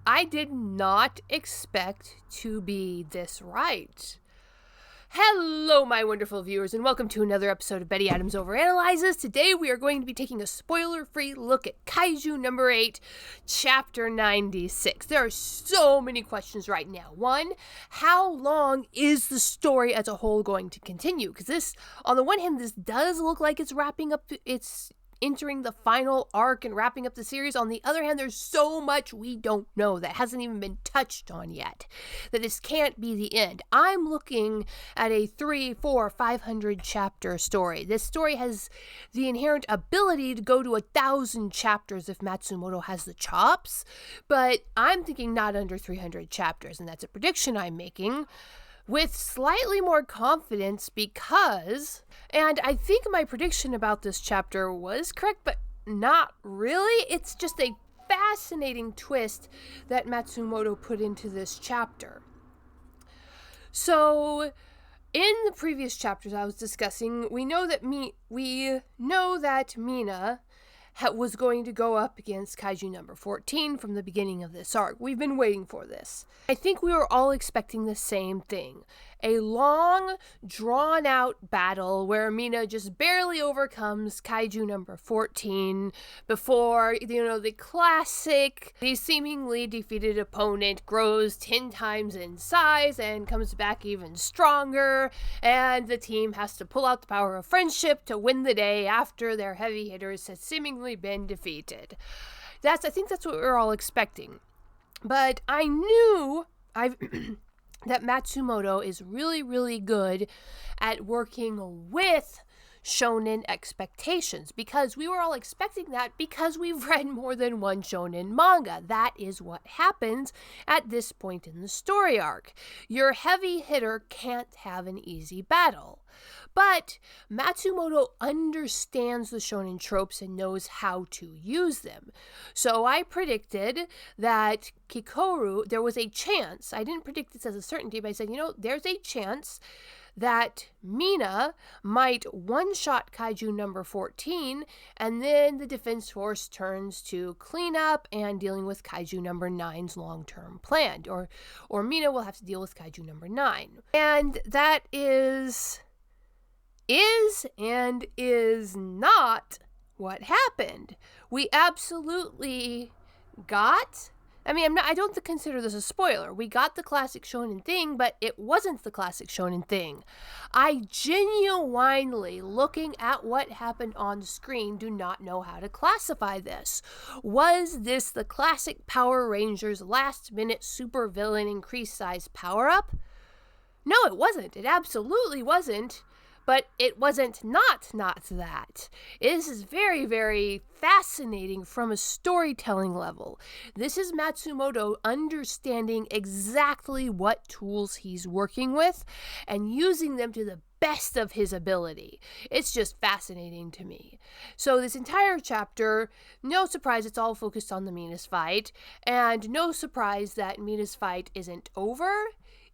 I did not expect to be this right. Hello, my wonderful viewers, and welcome to another episode of Betty Adams Overanalyzes. Today we are going to be taking a spoiler-free look at Kaiju number 8, chapter 96. There are so many questions right now. One, how long is the story as a whole going to continue? Because this, on the one hand, this does look like it's wrapping up, it's entering the final arc and wrapping up the series. On the other hand, there's so much we don't know that hasn't even been touched on yet, that this can't be the end. I'm looking at a 300, 400, 500 chapter story. This story has the inherent ability to go to 1,000 chapters if Matsumoto has the chops, but I'm thinking not under 300 chapters, and that's a prediction I'm making with slightly more confidence because, and I think my prediction about this chapter was correct, but not really. It's just a fascinating twist that Matsumoto put into this chapter. So, in the previous chapters I was discussing, we know that Mina was going to go up against Kaiju number 14 from the beginning of this arc. We've been waiting for this. I think we were all expecting the same thing. A long, drawn-out battle where Mina just barely overcomes Kaiju number 14 before, the classic, the seemingly defeated opponent grows 10 times in size and comes back even stronger, and the team has to pull out the power of friendship to win the day after their heavy hitters have seemingly been defeated. I think that's what we're all expecting. But I knew that Matsumoto is really, really good at working with shonen expectations, because we were all expecting that because we've read more than one shonen manga. That is what happens at this point in the story arc. Your heavy hitter can't have an easy battle. But Matsumoto understands the shonen tropes and knows how to use them. So I predicted that Kikoru, there was a chance, I didn't predict this as a certainty, but I said, there's a chance that Mina might one-shot Kaiju number 14, and then the defense force turns to cleanup and dealing with Kaiju number 9's long-term plan. Or Mina will have to deal with Kaiju number 9. And that is and is not what happened. We absolutely got, I don't consider this a spoiler. We got the classic shonen thing, but it wasn't the classic shonen thing. I genuinely, looking at what happened on screen, do not know how to classify this. Was this the classic Power Rangers last-minute supervillain increased size power-up? No, it wasn't. It absolutely wasn't. But it wasn't not that. This is very, very fascinating from a storytelling level. This is Matsumoto understanding exactly what tools he's working with and using them to the best of his ability. It's just fascinating to me. So this entire chapter, no surprise, it's all focused on the Mina's fight, and no surprise that Mina's fight isn't over,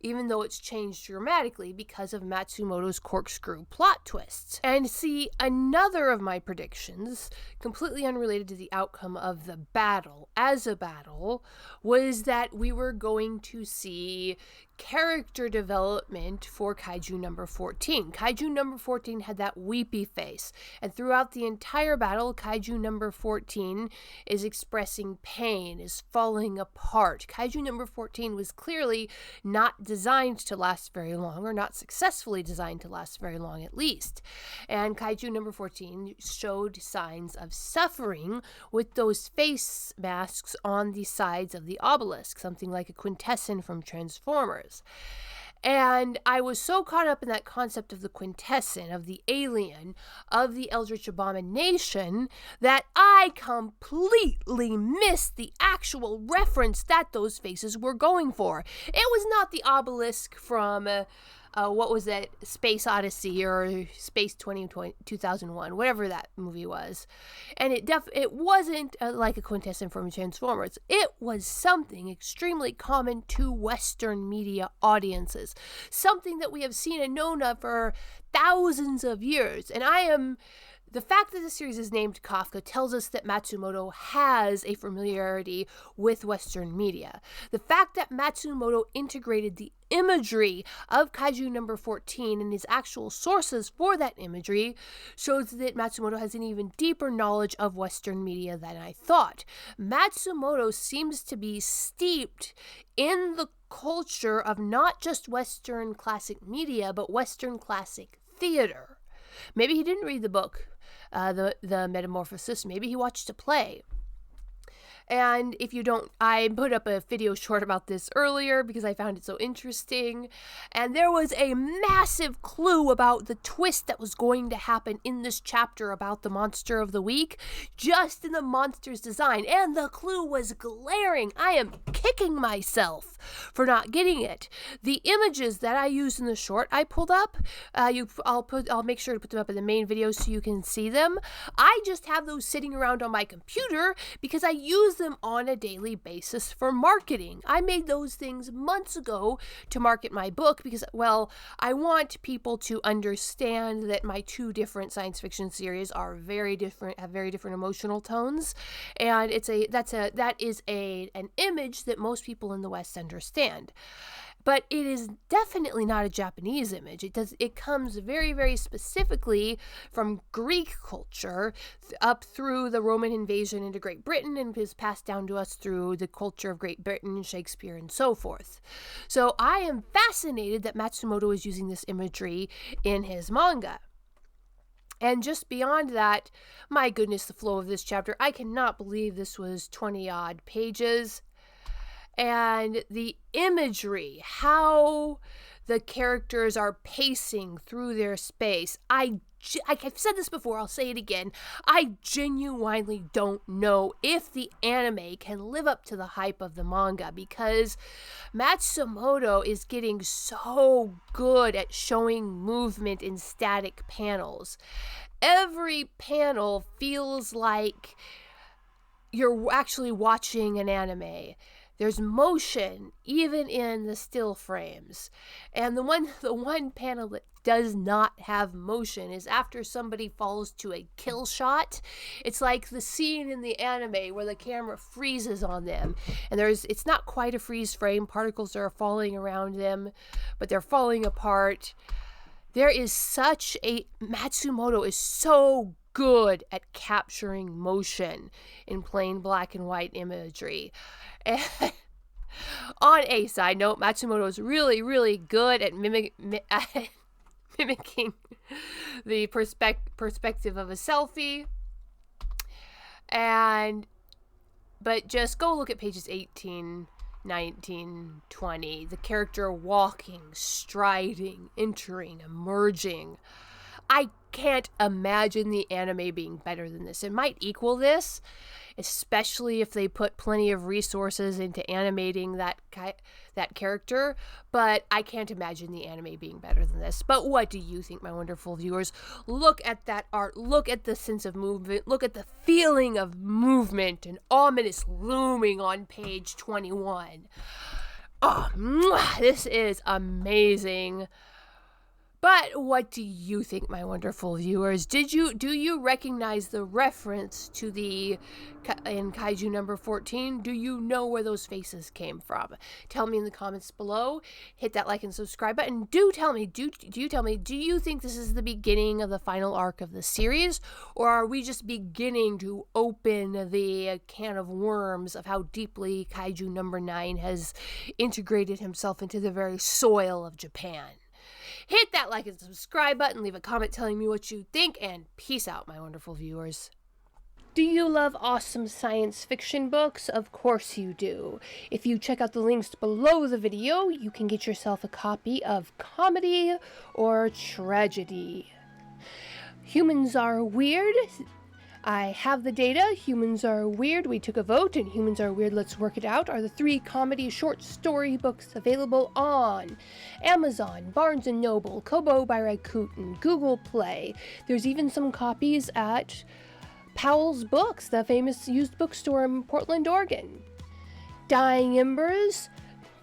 even though it's changed dramatically because of Matsumoto's corkscrew plot twists. And see, another of my predictions, completely unrelated to the outcome of the battle, as a battle, was that we were going to see character development for Kaiju number 14. Kaiju number 14 had that weepy face, and throughout the entire battle, Kaiju number 14 is expressing pain, is falling apart. Kaiju number 14 was clearly not designed to last very long, or not successfully designed to last very long at least. And Kaiju number 14 showed signs of suffering with those face masks on the sides of the obelisk, something like a quintesson from Transformers. And I was so caught up in that concept of the quintesson, of the alien, of the Eldritch Abomination, that I completely missed the actual reference that those faces were going for. It was not the obelisk from what was that, Space Odyssey or Space 2001, whatever that movie was. And it wasn't like a quintessence from Transformers. It was something extremely common to Western media audiences, something that we have seen and known of for thousands of years. And The fact that the series is named Kafka tells us that Matsumoto has a familiarity with Western media. The fact that Matsumoto integrated the imagery of Kaiju number 14 and his actual sources for that imagery shows that Matsumoto has an even deeper knowledge of Western media than I thought. Matsumoto seems to be steeped in the culture of not just Western classic media, but Western classic theater. Maybe he didn't read the book, the Metamorphosis. Maybe he watched a play. And if you don't, I put up a video short about this earlier because I found it so interesting. And there was a massive clue about the twist that was going to happen in this chapter about the monster of the week, just in the monster's design. And the clue was glaring. I am kicking myself for not getting it. The images that I used in the short I pulled up, I'll make sure to put them up in the main video so you can see them. I just have those sitting around on my computer because I use them on a daily basis for marketing. I made those things months ago to market my book because, well, I want people to understand that my two different science fiction series are very different, have very different emotional tones, and that is an image that most people in the West understand. But it is definitely not a Japanese image. It comes very, very specifically from Greek culture up through the Roman invasion into Great Britain and is passed down to us through the culture of Great Britain, Shakespeare, and so forth. So I am fascinated that Matsumoto is using this imagery in his manga. And just beyond that, my goodness, the flow of this chapter. I cannot believe this was 20-odd pages. And the imagery, how the characters are pacing through their space. I've said this before, I'll say it again. I genuinely don't know if the anime can live up to the hype of the manga because Matsumoto is getting so good at showing movement in static panels. Every panel feels like you're actually watching an anime. There's motion even in the still frames. And the one panel that does not have motion is after somebody falls to a kill shot. It's like the scene in the anime where the camera freezes on them. And it's not quite a freeze frame. Particles are falling around them, but they're falling apart. Matsumoto is so good at capturing motion in plain black and white imagery. And on a side note, Matsumoto is really, really good at mimicking the perspective of a selfie. But just go look at pages 18, 19, 20. The character walking, striding, entering, emerging. I can't imagine the anime being better than this. It might equal this, especially if they put plenty of resources into animating that character, but I can't imagine the anime being better than this. But what do you think, my wonderful viewers? Look at that art, look at the sense of movement, look at the feeling of movement and ominous looming on page 21. Oh, this is amazing. But what do you think, my wonderful viewers? Do you recognize the reference to in Kaiju number 14? Do you know where those faces came from? Tell me in the comments below. Hit that like and subscribe button. Do tell me, do you think this is the beginning of the final arc of the series? Or are we just beginning to open the can of worms of how deeply Kaiju number 9 has integrated himself into the very soil of Japan? Hit that like and subscribe button, leave a comment telling me what you think, and peace out, my wonderful viewers. Do you love awesome science fiction books? Of course you do. If you check out the links below the video, you can get yourself a copy of Comedy or Tragedy. Humans Are Weird. I have the data. Humans Are Weird. We took a vote, and Humans Are Weird. Let's Work It Out are the 3 comedy short story books available on Amazon, Barnes & Noble, Kobo by Rakuten, Google Play. There's even some copies at Powell's Books, the famous used bookstore in Portland, Oregon. Dying Embers,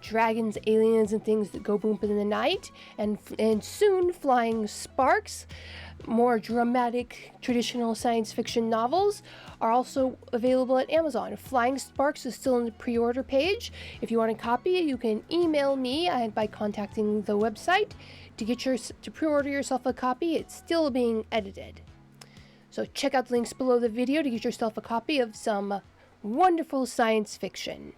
dragons, aliens, and things that go boom in the night, and soon Flying Sparks. more dramatic, traditional science fiction novels are also available at Amazon. Flying Sparks is still on the pre-order page. If you want a copy, you can email me by contacting the website to pre-order yourself a copy. It's still being edited. So check out the links below the video to get yourself a copy of some wonderful science fiction.